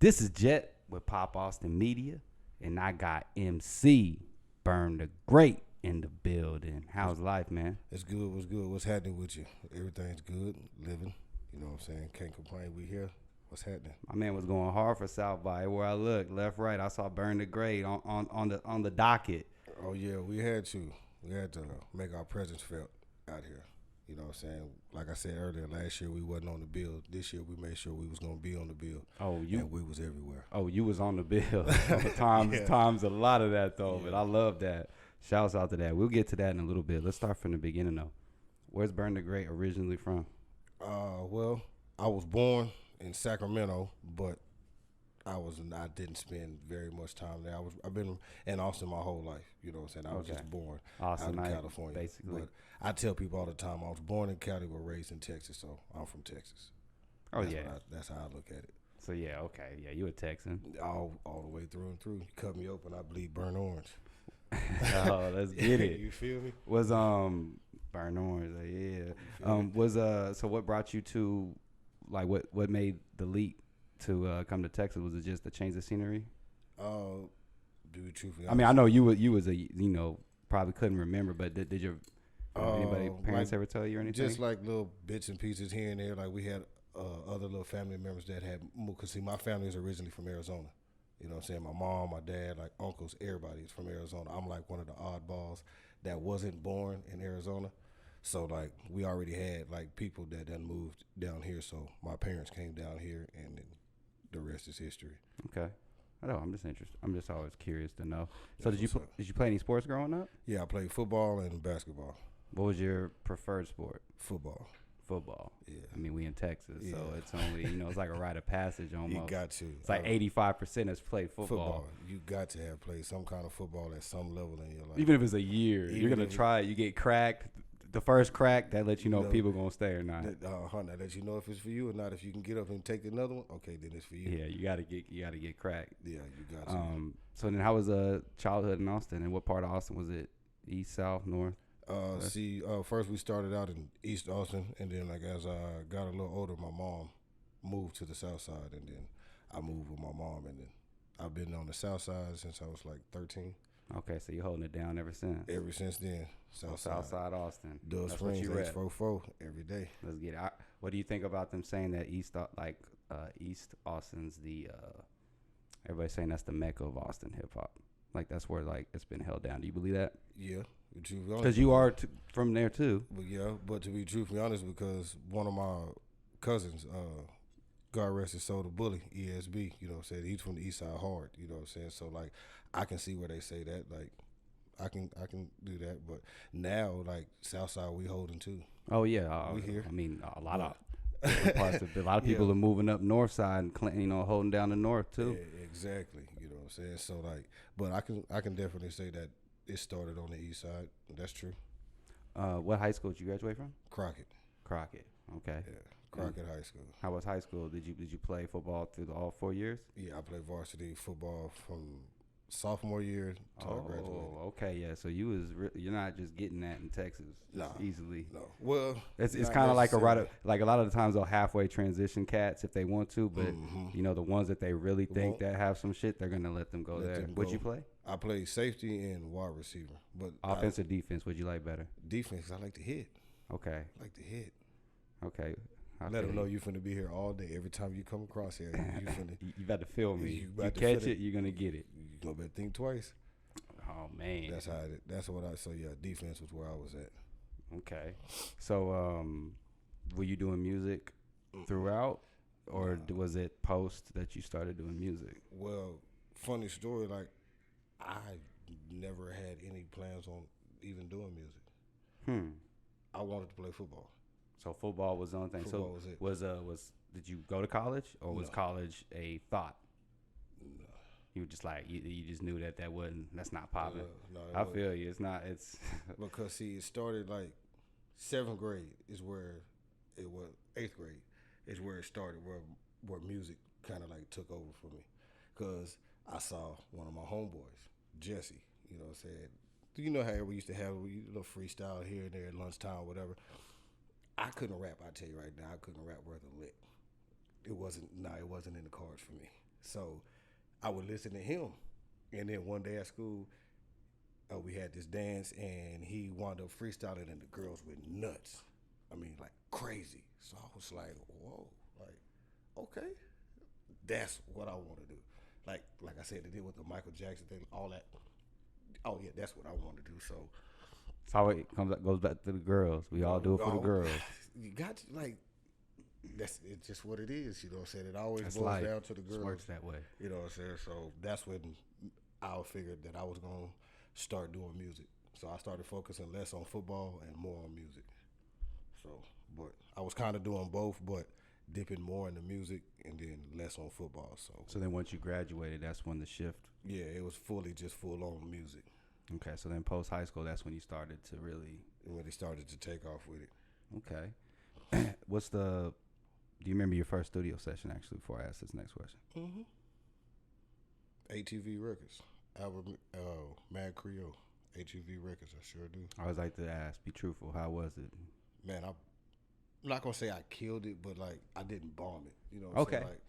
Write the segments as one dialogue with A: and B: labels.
A: This is Jet with Pop Austin Media, and I got MC Burn the Great in the building. How's life, man?
B: It's good. What's good? What's happening with you? Everything's good. Living. You know what I'm saying? Can't complain. We here. What's happening?
A: My man was going hard for South by where I looked, left, right. I saw Burn the Great on the docket.
B: Oh yeah, we had to make our presence felt out here. You know what I'm saying? Like I said earlier, last year we wasn't on the bill. This year we made sure we was gonna be on the bill. And we was everywhere.
A: Oh, you was on the bill. Times a lot of that though, but I love that. Shouts out to that. We'll get to that in a little bit. Let's start from the beginning though. Where's Burn the Great originally from?
B: Well, I was born in Sacramento, but I didn't spend very much time there. I've been in Austin my whole life. You know what I'm saying? I was just born out in California.
A: Basically.
B: But I tell people all the time, I was born in Cali but raised in Texas, so I'm from Texas. That's how I look at it.
A: So yeah, okay. Yeah, you a Texan.
B: All the way through and through. You cut me open, I bleed burnt orange.
A: Oh, let's get it.
B: You feel me?
A: Was burnt orange, so what brought you to, like, what made the leap to come to Texas? Was it just a change of scenery?
B: To be truthfully
A: honest, I mean, I know you was a, probably couldn't remember, but did your parents ever tell you or anything?
B: Just like little bits and pieces here and there. Like we had other little family members that had moved. Because see, my family is originally from Arizona. You know what I'm saying? My mom, my dad, like uncles, everybody is from Arizona. I'm like one of the oddballs that wasn't born in Arizona. So like we already had like people that done moved down here. So my parents came down here, and then the rest is history.
A: Okay. I know. I'm just interested. I'm just always curious to know. So did you play any sports growing up?
B: Yeah, I played football and basketball.
A: What was your preferred sport?
B: Football.
A: Yeah. I mean, we in Texas, so it's only, it's like a rite of passage almost.
B: You got to.
A: It's like 85% has played football.
B: You got to have played some kind of football at some level in your life.
A: Even if it's a year, you're going to try it. You get cracked. The first crack, that lets you know if people going to stay or not.
B: That lets you know if it's for you or not. If you can get up and take another one, okay, then it's for you.
A: Yeah, you got to get cracked.
B: Yeah, you got to.
A: So then how was childhood in Austin? And what part of Austin was it? East, south, north?
B: First we started out in East Austin, and then like as I got a little older, my mom moved to the south side, and then I moved with my mom, and then I've been on the south side since I was like 13.
A: Okay, so you're holding it down ever since.
B: Ever since then, south side
A: Austin.
B: Dove Springs, H44 every day.
A: Let's get it. What do you think about them saying that East Austin's the everybody's saying that's the mecca of Austin hip hop? Like that's where like it's been held down. Do you believe that?
B: Yeah.
A: Because you are from there too.
B: But to be truthfully honest, because one of my cousins, God rest his soul, the bully, ESB, you know what I'm saying? He's from the east side hard, you know what I'm saying? So like I can see where they say that, like I can do that. But now like south side we holding too.
A: Oh yeah.
B: We here.
A: I mean a lot of parts of it. A lot of people are moving up north side and holding down the north too.
B: Yeah, exactly. You know what I'm saying? So like but I can definitely say that it started on the east side. That's true.
A: What high school did you graduate from?
B: Crockett.
A: Okay.
B: Yeah, Crockett High School.
A: How was high school? Did you play football through all 4 years?
B: Yeah, I played varsity football from sophomore year to I graduated.
A: Oh, okay, yeah. So you're not just getting that in Texas easily.
B: No. Well,
A: it's kind of like a lot of the times they'll halfway transition cats if they want to, but the ones that they really think that have some shit, they're gonna let them go there. What'd you play?
B: I played safety and wide receiver. But
A: offense or defense, what'd you like better?
B: Defense, I like to hit.
A: Okay.
B: I like to hit.
A: Okay.
B: Let them know you finna be here all day. Every time you come across here, you finna.
A: You got to feel me. You catch it, you're gonna get it.
B: You gonna better think twice.
A: Oh man.
B: So yeah, defense was where I was at.
A: Okay. So were you doing music throughout, or was it post that you started doing music?
B: Well, funny story. Like I never had any plans on even doing music. I wanted to play football.
A: So football was the only thing.
B: Football was it.
A: Was did you go to college, or was college a thought?
B: No.
A: You were just like you just knew that's not popping.
B: No,
A: I feel you. It's not. It's
B: because see, it started like 7th grade is where it was. 8th grade is where it started. Where music kind of like took over for me, because I saw one of my homeboys, Jesse. You know what I'm saying? You know how we used to have a little freestyle here and there at lunchtime, whatever. I couldn't rap. I tell you right now, I couldn't rap worth a lick. It wasn't in the cards for me. So I would listen to him. And then one day at school, we had this dance, and he wound up freestyling, and the girls went nuts. I mean, like crazy. So I was like, whoa, like, okay, that's what I want to do. Like I said, they did with the Michael Jackson thing, all that. Oh yeah, that's what I want to do. So
A: That's how it goes back to the girls. We all do it for the girls.
B: You got to, like, that's it's just what it is. You know what I'm saying? It always
A: That's
B: boils
A: life.
B: down to the girls.
A: It works that way.
B: You know what I'm saying? So that's when I figured that I was gonna start doing music. So I started focusing less on football and more on music. So, but I was kind of doing both, but dipping more into music and then less on football.
A: So then once you graduated, that's when the shift.
B: Yeah, it was fully just full on music.
A: Okay, so then post high school, that's when you started to really.
B: When they started to take off with it.
A: Okay. Do you remember your first studio session actually? Before I ask this next question.
B: Mm-hmm. ATV Records, Albert Mad Creole, ATV Records. I sure do.
A: I always like to ask, be truthful. How was it?
B: Man, I'm not gonna say I killed it, but like I didn't bomb it. You know what I'm
A: Okay.
B: saying? Like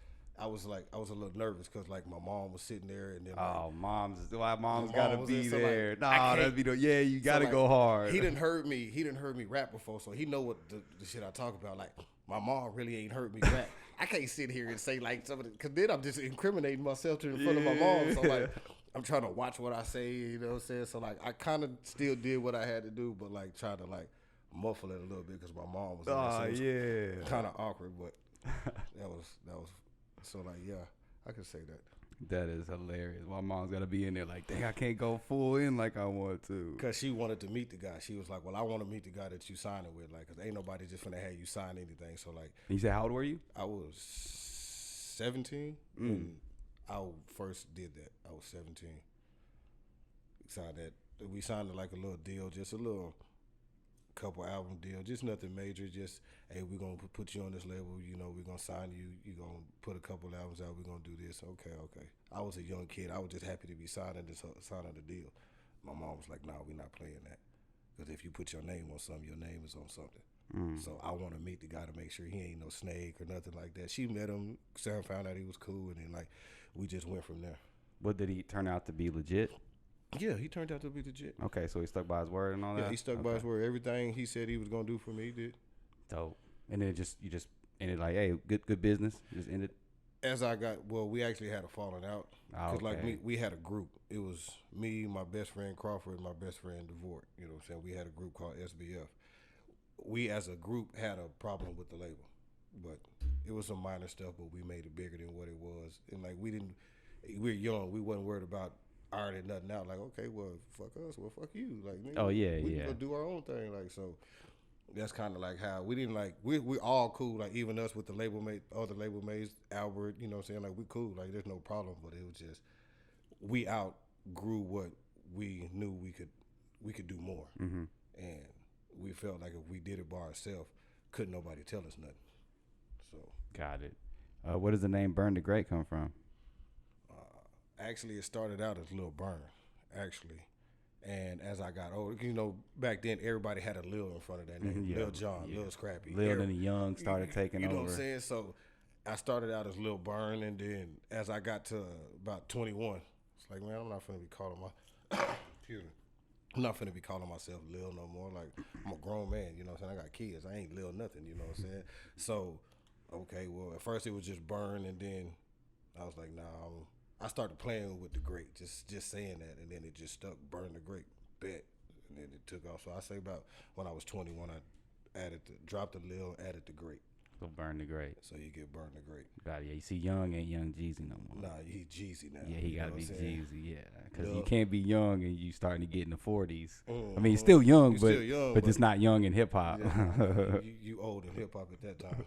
B: I was a little nervous because like my mom was sitting there and then
A: mom's
B: mom
A: gotta
B: was
A: be
B: there, so,
A: there.
B: like,
A: Nah, that'd be you gotta
B: like,
A: go hard.
B: He didn't heard me rap before, so he know what the shit I talk about. Like my mom really ain't heard me rap. I can't sit here and say like some of it, because then I'm just incriminating myself in front of my mom. So like I'm trying to watch what I say. You know what I'm saying? So like I kind of still did what I had to do, but like try to like muffle it a little bit because my mom was there. So it was kind of awkward, but that was so like yeah, I could say that.
A: That is hilarious. My mom's gotta be in there like, dang, I can't go full in like I want to.
B: Cause she wanted to meet the guy. She was like, well, I want to meet the guy that you signing with, like, cause ain't nobody just finna have you sign anything. So like,
A: And you said, how old were you?
B: I was 17 when I first did that. I was 17. Signed that. We signed like a little deal, just a little couple album deal, just nothing major. Just, hey, we're gonna put you on this label. You know, we're gonna sign you. You're gonna put a couple albums out. We're gonna do this. Okay. I was a young kid. I was just happy to be signing the deal. My mom was like, "Nah, we're not playing that. Because if you put your name on something, your name is on something." So I want to meet the guy to make sure he ain't no snake or nothing like that. She met him. Sam found out he was cool, and then like we just went from there.
A: What did he turn out to be legit?
B: Yeah, he turned out to be legit.
A: Okay, so he stuck by his word and all that?
B: Yeah, he stuck by his word. Everything he said he was gonna do for me, he did.
A: Dope. And then you just ended like, hey, good business. Just ended.
B: As I got, we actually had a falling out. Because like we had a group. It was me, my best friend Crawford, and my best friend DeVort. You know what I'm saying? We had a group called SBF. We as a group had a problem with the label. But it was some minor stuff, but we made it bigger than what it was. And like we're young. We wasn't worried about ironing nothing out. Like, okay, well, fuck us. Well, fuck you. Like, nigga, we can do our own thing. Like, so that's kind of like how we didn't like, we're all cool. Like, even us with the label mate, other label mates, Albert, you know what I'm saying? Like, we cool. Like, there's no problem. But it was just, we outgrew what we knew we could do more. Mm-hmm. And we felt like if we did it by ourselves, couldn't nobody tell us nothing. So.
A: Got it. Where does the name Burn the Great come from?
B: Actually, it started out as Lil Burn, actually. And as I got older, you know, back then everybody had a Lil in front of that name. Lil John, Lil Scrappy.
A: Lil and the Young started taking over.
B: You know what I'm saying? So I started out as Lil Burn, and then as I got to about 21, it's like, man, I'm not finna be calling I'm not finna be calling myself Lil no more. Like, I'm a grown man, you know what I'm saying? I got kids. I ain't Lil nothing, you know what I'm saying? So, okay, well, at first it was just Burn, and then I was like, nah, I started playing with the great, just saying that, and then it just stuck. Burn the Great, bet, and then it took off. So I say about when I was 21, I dropped the Lil, added the Great.
A: So Burn the Great.
B: So you get Burn the Great.
A: Got it. Yeah, you see, Young ain't Young Jeezy no more.
B: Nah, he Jeezy now.
A: Yeah, he gotta be Jeezy. Yeah, because
B: Lil.
A: you can't be young and you starting to get in the 40s.
B: Mm-hmm.
A: I mean, you're still young, but just not young in hip hop.
B: Yeah, you old in hip hop at that time.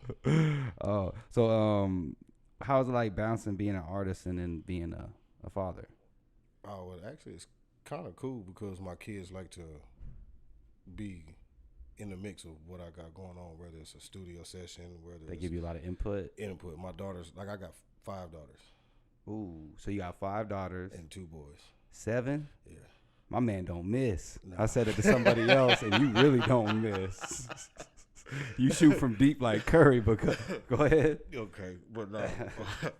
A: How's it like bouncing being an artist and then being a father?
B: Oh, well, actually, it's kind of cool because my kids like to be in the mix of what I got going on, whether it's a studio session, whether
A: they give you a lot of input.
B: My daughters, like I got 5 daughters.
A: Ooh, so you got 5 daughters
B: and 2 boys.
A: 7?
B: Yeah.
A: My man don't miss.
B: Nah.
A: I said it to somebody else, and you really don't miss. You shoot from deep like Curry, but go ahead.
B: Okay, but no,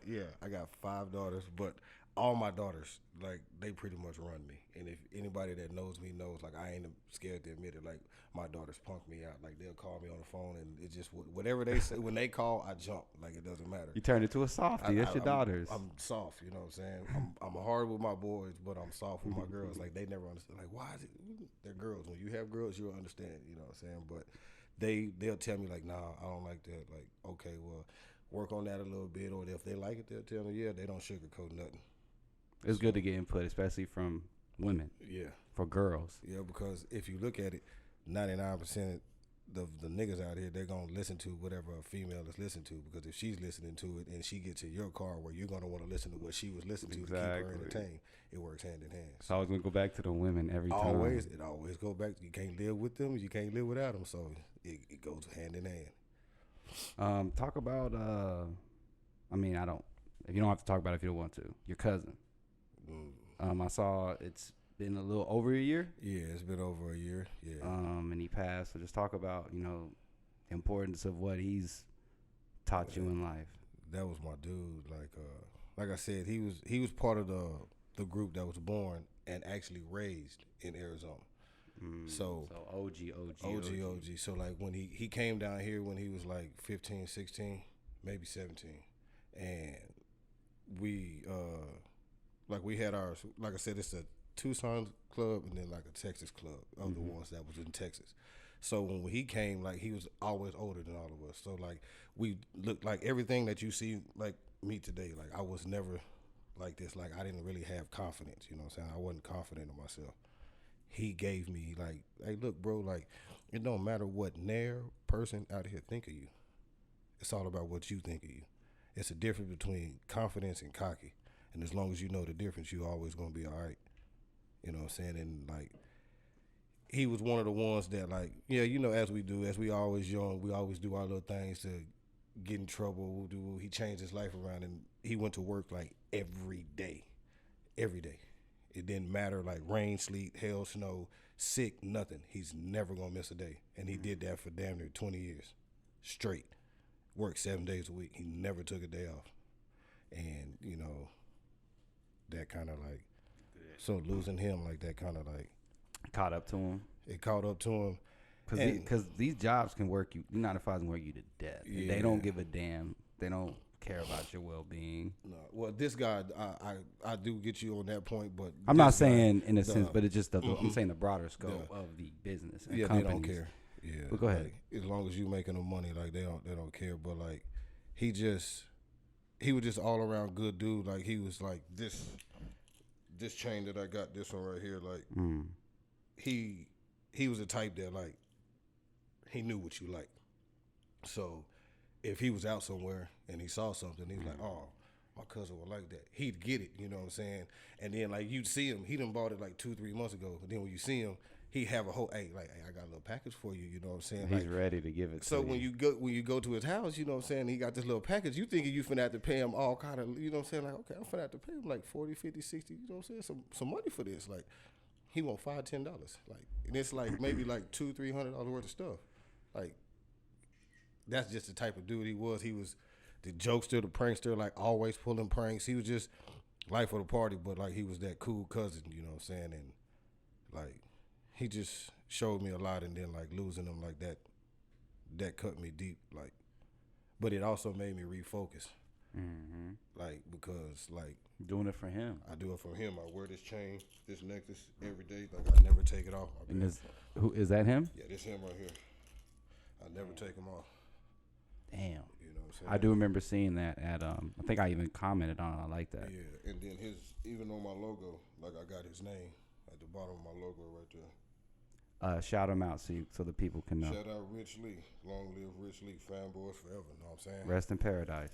B: yeah, I got 5 daughters, but all my daughters, like, they pretty much run me. And if anybody that knows me knows, like, I ain't scared to admit it. Like, my daughters punk me out. Like, they'll call me on the phone, and it just whatever they say when they call, I jump. Like, it doesn't matter.
A: You turn into a softie. That's your daughters.
B: I'm soft, you know what I'm saying? I'm hard with my boys, but I'm soft with my girls. Like, they never understand. Like, why is it? They're girls. When you have girls, you'll understand. You know what I'm saying? But they'll tell me like, nah, I don't like that. Like, okay, well, work on that a little bit. Or if they like it, they'll tell me, yeah, they don't sugarcoat nothing.
A: It's good to get input, especially from women.
B: Yeah.
A: For girls.
B: Yeah, because if you look at it, 99% of the niggas out here, they're going to listen to whatever a female is listening to. Because if she's listening to it and she gets in your car where you're going to want to listen to what she was listening to keep her entertained, it works hand in hand.
A: So I was going to go back to the women every time.
B: It always go back. You can't live with them. You can't live without them. So it goes hand in hand.
A: Talk about, I mean, if you don't have to talk about it if you don't want to, your cousin. I saw it's been a little over a year.
B: Yeah, it's been over a year. Yeah.
A: And he passed. So just talk about, the importance of what he's taught you in life.
B: That was my dude. Like I said, he was part of the group that was born and actually raised in Arizona. So OG. So like when he came down here when he was like 15, 16, maybe 17, and we had ours. Like I said, it's a Tucson club and then like a Texas club of the ones that was in Texas. So when he came, like, he was always older than all of us. So like we looked like everything that you see like me today. Like I was never like this. Like I didn't really have confidence. You know what I'm saying? I wasn't confident in myself. He gave me like, hey, look, bro, like it don't matter what nair person out here think of you. It's all about what you think of you. It's a difference between confidence and cocky. And as long as you know the difference, you're always going to be all right. You know what I'm saying? And, like, he was one of the ones that, like, yeah, as we always young, we always do our little things to get in trouble. He changed his life around, and he went to work, like, every day. Every day. It didn't matter, like, rain, sleet, hail, snow, sick, nothing. He's never going to miss a day. And he did that for damn near 20 years straight. Worked 7 days a week. He never took a day off. And, that kind of like, so losing him like that kind of like
A: caught up to him.
B: It caught up to him
A: because these jobs can work you. 9 to 5 can work you to death.
B: Yeah.
A: They don't give a damn. They don't care about your well being.
B: No, well, this guy, I do get you on that point, but
A: I'm not saying in a sense, but it's just I'm saying the broader scope of the business. And companies.
B: They don't care. Yeah,
A: but go ahead.
B: Like, as long as you making them money, like they don't care. But like he was just all around good dude. Like he was like this chain that I got, this one right here. Like he was the type that like he knew what you like. So if he was out somewhere and he saw something, he's like, oh, my cousin would like that. He'd get it, you know what I'm saying? And then like you'd see him, he done bought it like 2-3 months ago. And then when you see him, he have a whole, hey, I got a little package for you, you know what I'm saying?
A: He's like, ready to give it.
B: So when you go to his house, you know what I'm saying, he got this little package, you thinking you finna have to pay him all kind of, you know what I'm saying, like, okay, I'm finna have to pay him like 40, 50, 60, you know what I'm saying, some money for this. Like, he want $5, $10. Like, and it's like maybe like $200-$300 worth of stuff. Like, that's just the type of dude he was. He was the jokester, the prankster, like always pulling pranks. He was just life of the party, but like he was that cool cousin, you know what I'm saying? And like, he just showed me a lot, and then like losing him like that cut me deep. Like, but it also made me refocus. Like, because like
A: doing it for him,
B: I do it for him. I wear this chain, this necklace every day. Like, I never take it off.
A: And who is that? Him?
B: Yeah, this him right here. I never take him off.
A: Damn.
B: You know what I'm saying?
A: I do remember seeing that at I think I even commented on it. I like that.
B: Yeah, and then even on my logo, like I got his name at the bottom of my logo right there.
A: Shout him out so the people can know.
B: Shout out Rich Lee. Long live Rich Lee. Fanboys forever. Know what I'm saying?
A: Rest in paradise.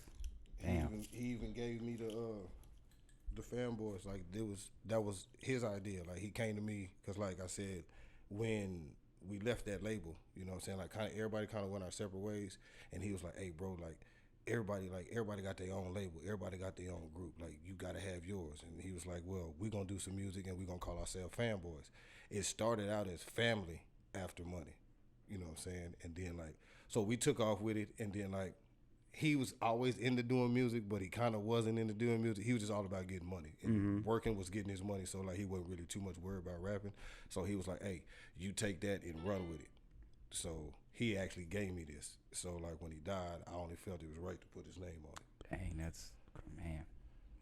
A: Damn.
B: He even gave me the fanboys. Like, that was his idea. Like, he came to me because, like I said, when we left that label, you know what I'm saying, like everybody kind of went our separate ways, and he was like, hey bro, like everybody got their own label, everybody got their own group, like you gotta have yours. And he was like, well, we gonna do some music and we gonna call ourselves Fanboys. It started out as family after money, you know what I'm saying, and then like So we took off with it, and then like he was always into doing music, but he kind of wasn't into doing music. He was just all about getting money, and working was getting his money. So like he wasn't really too much worried about rapping. So he was like, "Hey, you take that and run with it." So he actually gave me this. So like when he died, I only felt it was right to put his name on it.
A: Dang, that's man.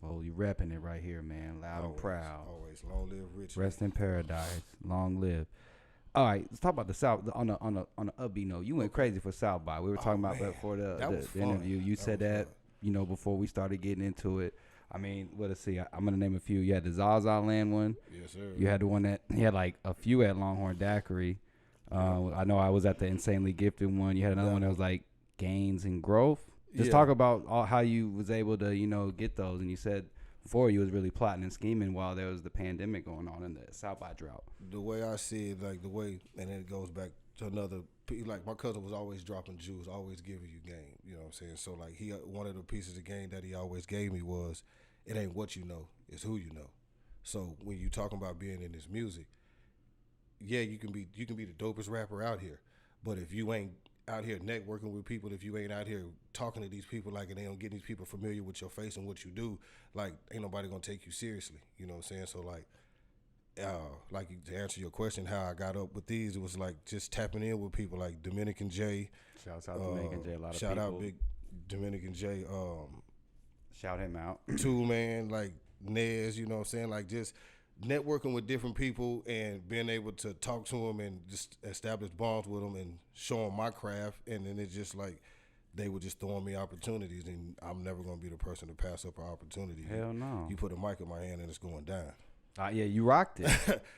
A: Well, you repping it right here, man. Loud and proud.
B: Always long live Rich.
A: Rest in paradise. Long live. All right, let's talk about the South on a upbeat note. You went crazy for South by. We were talking about that before the interview. You said that before we started getting into it. I mean, let's see. I'm gonna name a few. You had the Zaza Land one.
B: Yes, sir.
A: You had the one that you had like a few at Longhorn Daiquiri. I know I was at the Insanely Gifted one. You had another one that was like Gains and Growth. Just talk about how you was able to get those. And you said before you was really plotting and scheming while there was the pandemic going on in the South by drought.
B: The way I see it, like the way, and then it goes back to another. Like my cousin was always dropping jewels, always giving you game. You know what I'm saying? So like one of the pieces of game that he always gave me was, it ain't what you know, it's who you know. So when you talking about being in this music, yeah, you can be the dopest rapper out here, but if you ain't out here networking with people, if you ain't out here talking to these people, like, and they don't get these people familiar with your face and what you do, like, ain't nobody gonna take you seriously. You know what I'm saying? So like to answer your question, how I got up with these, it was like just tapping in with people like Dominican J.
A: Shouts out Dominican J. A lot of
B: shout
A: people.
B: Out big Dominican J.
A: Shout him out.
B: Tool Man, like Nez. You know what I'm saying? Like just networking with different people and being able to talk to them and just establish bonds with them and show them my craft, and then it's just like they were just throwing me opportunities, and I'm never gonna be the person to pass up an opportunity.
A: Hell no.
B: You put a mic in my hand and it's going down.
A: Yeah, you rocked it.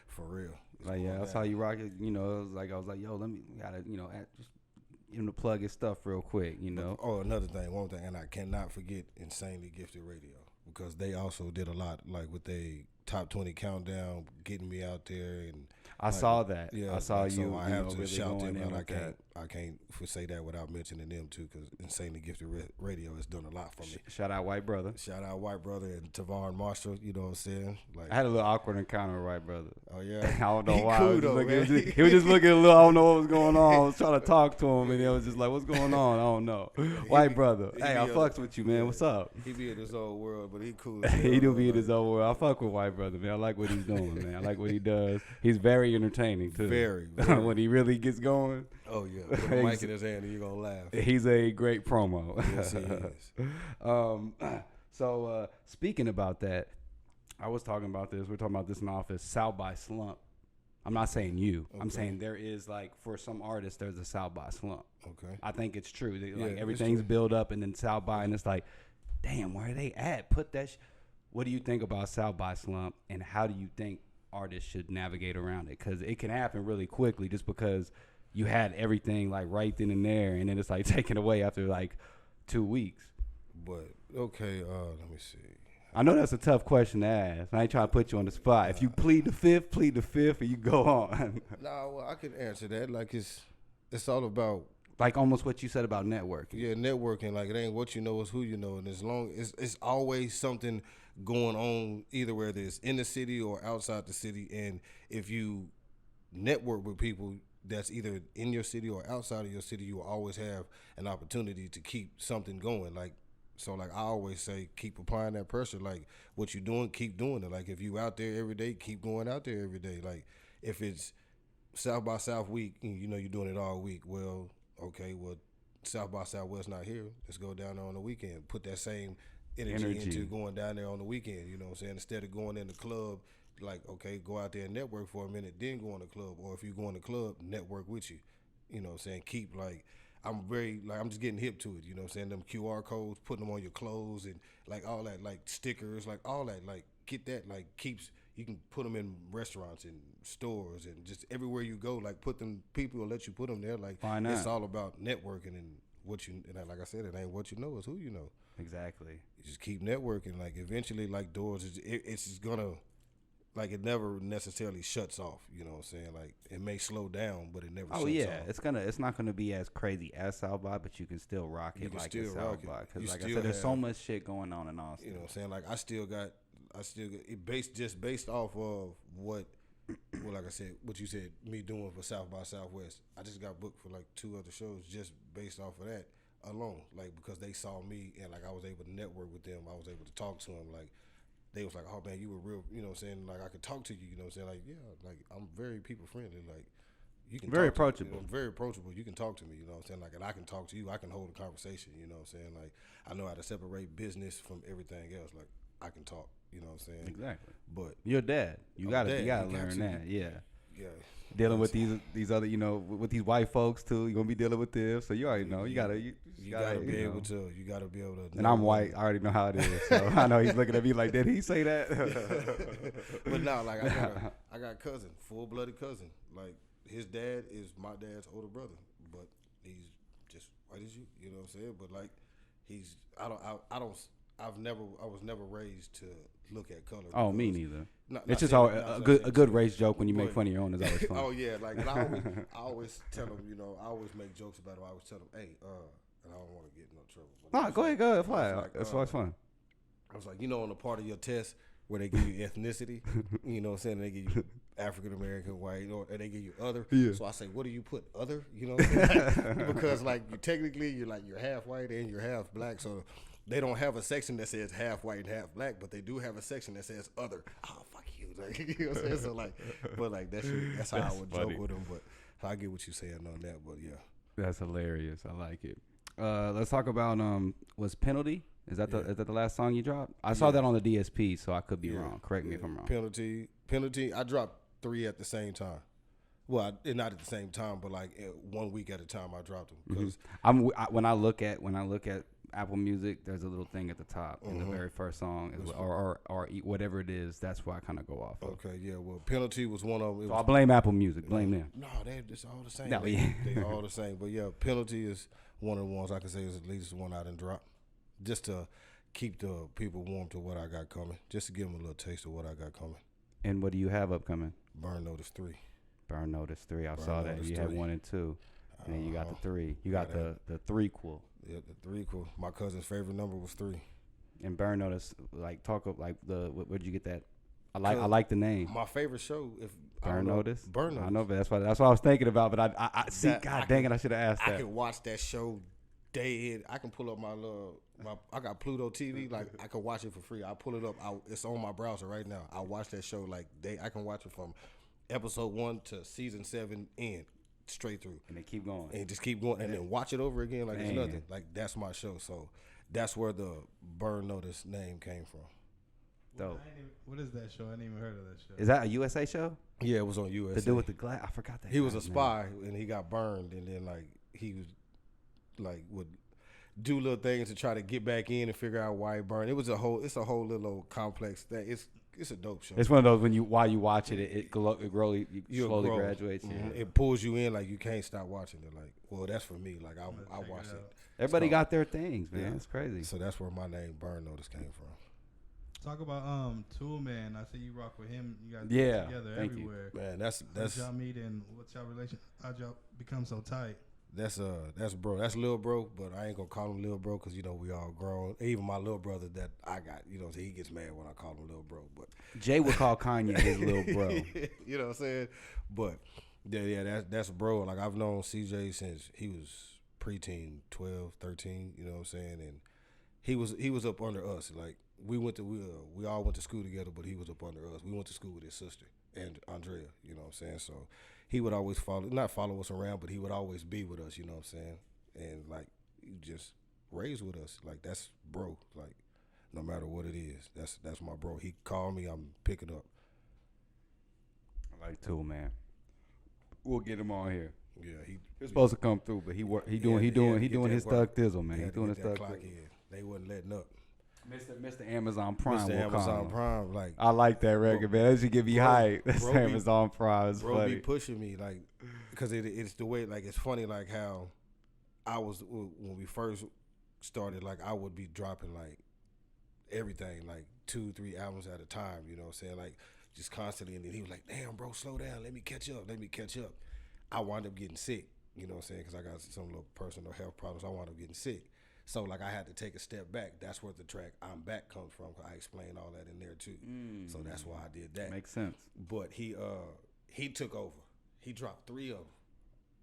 B: For real.
A: Like, yeah, that's how you rock it. It was like, I was like, yo, gotta, just give him to plug his stuff real quick,
B: another thing, one thing, and I cannot forget Insanely Gifted Radio, because they also did a lot, like with their top 20 countdown, getting me out there, and
A: I saw that.
B: Yeah,
A: I saw
B: so
A: you.
B: I have to
A: really
B: shout them out.
A: I
B: I can't say that without mentioning them too, because Insanely Gifted Radio has done a lot for me.
A: Shout out White Brother.
B: Shout out White Brother and Tavon Marshall. You know what I'm saying? Like,
A: I had a little awkward encounter with White Brother.
B: Oh yeah.
A: I don't know why.
B: Cool
A: He was just looking a little. I don't know what was going on. I was trying to talk to him, and he was just like, "What's going on?" I don't know. White Brother. Hey, I fucks with you, man. What's up?
B: He be in his own world, but he cool.
A: He do be in his own world. I fuck with White Brother, man. I like what he's doing, man. I like what he does. He's very entertaining too.
B: Very.
A: When he really gets going.
B: Oh yeah. Put a mic in his hand and you're gonna laugh.
A: He's a great promo.
B: Yes, he is.
A: So speaking about that, I was talking about this. We're talking about this in the office. South by slump. I'm not saying you. Okay. I'm saying there is, like, for some artists, there's a South by slump.
B: Okay.
A: I think it's true. Like everything's built up, and then South by, and it's like, damn, where are they at? Put that. What do you think about South by slump, and how do you think artists should navigate around it? Because it can happen really quickly, just because you had everything like right then and there, and then it's like taken away after like 2 weeks.
B: But okay, let me see.
A: I know that's a tough question to ask. I ain't trying to put you on the spot. If you plead the fifth, and you go on.
B: No, well, I can answer that. Like it's all about,
A: like, almost what you said about networking.
B: Yeah, networking. Like, it ain't what you know, it's who you know, and it's always something going on, either whether it's in the city or outside the city. And if you network with people that's either in your city or outside of your city, you will always have an opportunity to keep something going. Like, so like I always say, keep applying that pressure. Like, what you doing, keep doing it. Like, if you out there every day, keep going out there every day. Like, if it's South by South week, you're doing it all week. Well, okay, South by Southwest not here. Let's go down there on the weekend. Put that same energy into going down there on the weekend. You know what I'm saying? Instead of going in the club, like, okay, go out there and network for a minute, then go in the club. Or if you go in the club, network with you. You know what I'm saying? Keep, like, I'm just getting hip to it. You know what I'm saying? Them QR codes, putting them on your clothes and, like, all that, like, stickers, like, all that. Like, get that, like, you can put them in restaurants and stores and just everywhere you go. Like, put them, people will let you put them there. Like, it's all about networking and like I said, it ain't what you know, it's who you know.
A: Exactly.
B: You just keep networking. Like, eventually, like, doors, it's just gonna, like, it never necessarily shuts off. You know what I'm saying? Like, it may slow down, but it never shuts off.
A: It's not gonna be as crazy as South by, but you can still rock it like it's South by. Because, like I said, there's so much shit going on in Austin.
B: You know what I'm saying? Like, I still got it based off of what well, like I said, what you said, me doing for South by Southwest, I just got booked for like 2 other shows just based off of that alone. Like because they saw me and like I was able to network with them. I was able to talk to them. Like they was like, oh man, you were real. You know what I'm saying? Like I could talk to you. You know what I'm saying? Like yeah, like I'm very people friendly. Like you can
A: very
B: talk
A: approachable.
B: To me. I'm very approachable. You can talk to me. You know what I'm saying? Like and I can talk to you. I can hold a conversation. You know what I'm saying? Like I know how to separate business from everything else. Like I can talk. You know what I'm saying?
A: Exactly.
B: But
A: you're dad. You gotta learn that. Yeah.
B: Yeah.
A: Dealing with these other, with these white folks too. You're gonna be dealing with them, so you already know. You gotta
B: be able to. You gotta be able to.
A: And I'm white. I already know how it is. So I know he's looking at me like, did he say that?
B: But no, like I got cousin, full-blooded cousin. Like his dad is my dad's older brother, but he's just white as you. You know what I'm saying? But like I was never raised to look at color.
A: Oh, me neither. It's just a good race joke when you make fun of your own is always fun.
B: Oh yeah, like and I always tell them, I always make jokes about it. I always tell them, hey, and I don't want to get in no trouble.
A: No, go ahead, fly. Like, that's always fun.
B: I was like, on the part of your test where they give you ethnicity, you know what I'm saying? They give you African American, white, and they give you other. Yeah. So I say, what do you put other? You know what I'm saying? Because like you're half white and you're half black, so they don't have a section that says half white and half black, but they do have a section that says other. Oh, fuck you. Like, you know what I'm saying? So like, but like that's how I would funny. Joke with them. But I get what you're saying on that. But yeah,
A: that's hilarious. I like it. Let's talk about was Penalty. Is that the last song you dropped? I saw that on the DSP, so I could be wrong. Correct me if I'm wrong.
B: Penalty. I dropped 3 at the same time. Well, not at the same time, but like 1 week at a time. I dropped them because
A: when I look at Apple Music, there's a little thing at the top, and the very first song is or whatever it is. That's why I kind of go off.
B: Okay, yeah. Well, Penalty was one of them.
A: So I blame Apple Music. Blame them.
B: No, they're just all the same.
A: No,
B: they all the same. But yeah, Penalty is one of the ones I can say is at least the one I done dropped, just to keep the people warm to what I got coming, just to give them a little taste of what I got coming.
A: And what do you have upcoming?
B: Burn Notice 3.
A: Burn Notice 3. I saw that. You had 1 and 2, and then you got the 3. You got the threequel.
B: Yeah, the 3 My cousin's favorite number was 3.
A: And Burn Notice, like where'd you get that? I like the name.
B: My favorite show,
A: Burn Notice.
B: Burn Notice.
A: I know, but that's what I was thinking about. But I see. God dang it! I should have asked that.
B: I can watch that show day in. I can pull up I got Pluto TV. Like I can watch it for free. I pull it up. It's on my browser right now. I watch that show like I can watch it from episode 1 to season 7 in. Straight through,
A: and they keep going,
B: and just keep going, and then watch it over again like it's nothing. Like that's my show, so that's where the Burn Notice name came from.
A: Dope.
C: What is that show? I didn't even heard of that show.
A: Is that a USA show?
B: Yeah, it was on USA.
A: To do with the glass, I forgot that.
B: He was a spy, and he got burned, and then like he was like would do little things to try to get back in and figure out why he burned. It's a whole little complex thing. It's a dope show.
A: It's one of those while you watch it slowly graduates.
B: Mm-hmm. Yeah. It pulls you in like you can't stop watching it. Like, well, that's for me. Like I watch it.
A: Everybody got their things, man. It's crazy.
B: So that's where my name Burn Notice came from.
C: Talk about Tool Man. I see you rock with him. You guys together everywhere.
B: You. Man, that's
C: y'all meet and what's y'all relation? How'd y'all become so tight?
B: That's bro. That's little bro, but I ain't gonna call him little bro because we all grown. Even my little brother that I got, so he gets mad when I call him little bro. But
A: Jay would call Kanye his little bro.
B: You know what I'm saying? But yeah, that's bro. Like I've known CJ since he was preteen, 12, 13. You know what I'm saying? And he was up under us. Like we all went to school together, but he was up under us. We went to school with his sister and Andrea. You know what I'm saying? So. He would always not follow us around, but he would always be with us, you know what I'm saying? And, like, he just raised with us. Like, that's bro. Like, no matter what it is, that's my bro. He called me, I'm picking up.
A: I like Tool, man. We'll get him on here.
B: Yeah,
A: he's supposed to come through, but he doing his thug thizzle, man. He doing his thug thizzle.
B: They wasn't letting up.
A: Mr. Amazon Prime.
B: Mr. Amazon Prime, like
A: I like that record, man. That should give me hype. That's Amazon Prime. It's
B: bro
A: funny.
B: Be pushing me, like, because it's the way, like, it's funny, like how I was when we first started. Like, I would be dropping like everything, like 2-3 albums at a time. You know what I'm saying? Like, just constantly. And then he was like, "Damn, bro, slow down. Let me catch up. I wound up getting sick. You know what I'm saying? Because I got some little personal health problems. I wound up getting sick. So like I had to take a step back. That's where the track "I'm Back" comes from. I explained all that in there too. So that's why I did that.
A: Makes sense.
B: But he took over. He dropped 3 of them.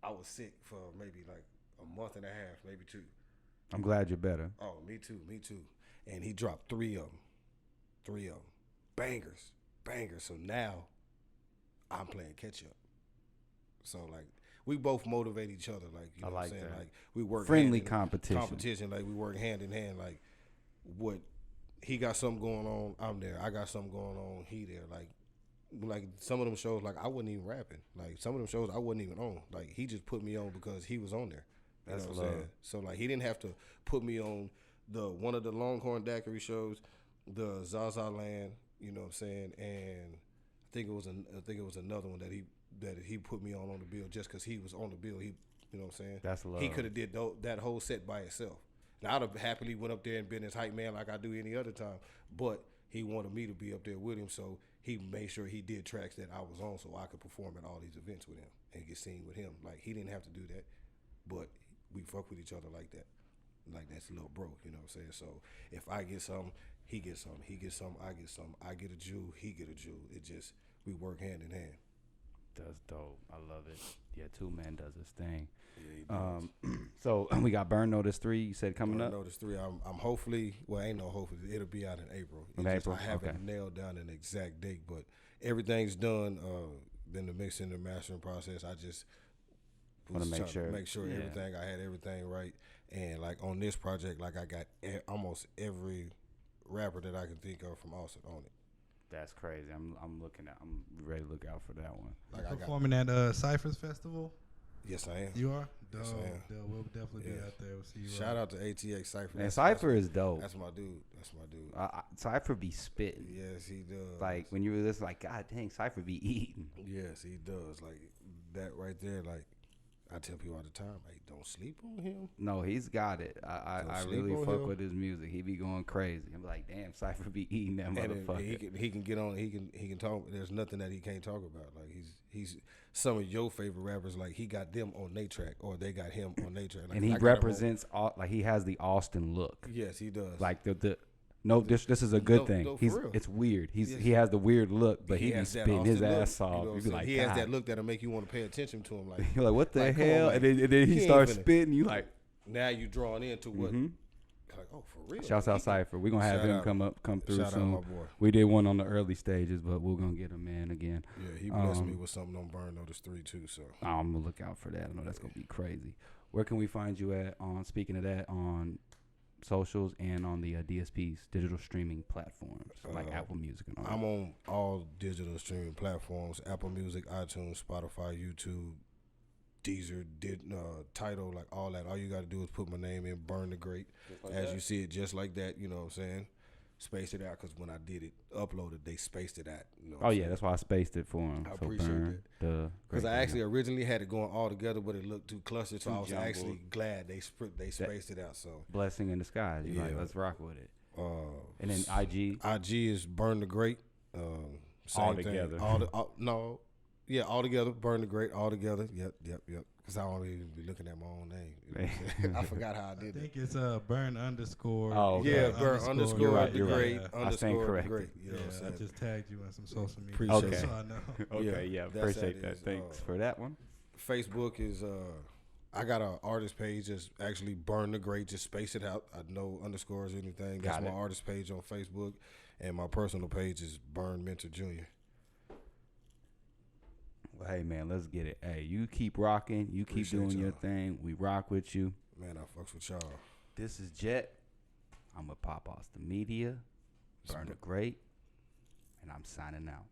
B: I was sick for maybe like a month and a half, maybe 2.
A: I'm glad you're better.
B: Oh, me too. And he dropped 3 of them. 3 of them. Bangers. So now I'm playing catch up. So like we both motivate each other. Like you know what I'm saying?
A: That.
B: Like we work
A: friendly competition.
B: Like we work hand in hand. Like what he got something going on, I'm there. I got something going on, he there. Like some of them shows, like I wasn't even rapping. Like some of them shows I wasn't even on. Like he just put me on because he was on there. You know what I'm saying? So like he didn't have to put me on one of the Longhorn Daiquiri shows, the Zaza Land. You know what I'm saying? And I think it was another one that he put me on the bill just because he was on the bill. He, you know what I'm saying?
A: That's love.
B: He could have did that whole set by itself. Now I'd have happily went up there and been his hype man like I do any other time, but he wanted me to be up there with him, so he made sure he did tracks that I was on so I could perform at all these events with him and get seen with him. Like he didn't have to do that, but we fuck with each other like that. Like that's a little bro, you know what I'm saying? So if I get something, he gets something. He gets something, I get something. I get a jewel, he get a jewel. It just, we work hand in hand.
A: That's dope. I love it. Yeah, 2 Man does his thing.
B: Yeah, he does.
A: So we got Burn Notice 3. You said coming up.
B: Burn Notice 3. I'm hopefully. Well, ain't no hopefully. It'll be out in April. I haven't nailed down an exact date, but everything's done. Been the mixing and mastering process. I just
A: want to make sure
B: everything. I had everything right, and like on this project, like I got almost every rapper that I can think of from Austin on it.
A: That's crazy. I'm ready to look out for that one.
C: Like performing at Cypher's Festival.
B: Yes, I am.
C: You are? Dope.
B: Yes, I am.
C: We'll definitely be out there. We'll see you.
B: Shout out to ATX Cypher.
A: And Cypher is dope.
B: That's my dude.
A: Cypher be spitting.
B: Yes, he does.
A: Like when you were this, like, God dang, Cypher be eating.
B: Yes, he does. Like that right there. Like I tell people all the time, like don't sleep on him.
A: No, he's got it. I really fuck with his music. He be going crazy. I'm like, damn, Cypher be eating that motherfucker.
B: He can get on. He can talk. There's nothing that he can't talk about. Like he's some of your favorite rappers. Like he got them on their track, or they got him on their track. Like,
A: and he represents like he has the Austin look.
B: Yes, he does.
A: Like this is a good thing.
B: No,
A: it's weird. He has the weird look, but he be spitting his ass off.
B: You know,
A: be like,
B: he has that look that'll make you want to pay attention to him. Like
A: you're like, what the hell? And then he starts spitting. You like,
B: now you drawing into what? Like, oh, for real.
A: Shouts out Cypher. We're gonna have him come through
B: soon.
A: Shout out
B: my boy.
A: We did one on the early stages, but we're gonna get him in again.
B: Yeah, he blessed me with something on Burn Notice 3 too. So
A: I'm gonna look out for that. I know that's gonna be crazy. Where can we find you at? Speaking of that, on socials and on the DSP's digital streaming platforms like Apple Music and all.
B: I'm on all digital streaming platforms: Apple Music, iTunes, Spotify, YouTube, Deezer, Tidal, like all that. All you got to do is put my name in, Burn the Great, you see it, just like that. You know what I'm saying? Space it out, because when I did it, uploaded, they spaced it out. You know
A: that's why I spaced it for him.
B: I appreciate it. Because I actually originally had it going all together, but it looked too clustered, so I was actually glad they spaced it out. So blessing
A: in disguise. You're like, let's rock with it. And then IG
B: is Burn the Great.
A: All together.
B: All together. Burn the Great. All together. Yep. Because I don't even be looking at my own name. You know I forgot how I did it.
C: I think it's burn underscore.
B: Oh, okay. Yeah, burn underscore the great.
A: I stand corrected.
B: Great. You know
C: I just tagged you on some social media.
B: Appreciate
C: so I know.
A: Okay, yeah, appreciate that. Thanks for that one.
B: Facebook is I got an artist page that's actually Burn the Great. Just space it out. No underscores or anything. That's my artist page on Facebook, and my personal page is Burn Mentor Jr.
A: Well, hey, man, let's get it. Hey, you keep rocking. You keep doing your thing. We rock with you.
B: Man, I fucks with y'all.
A: This is Jet. I'm with Pop Austin Media. Burn the Great. And I'm signing out.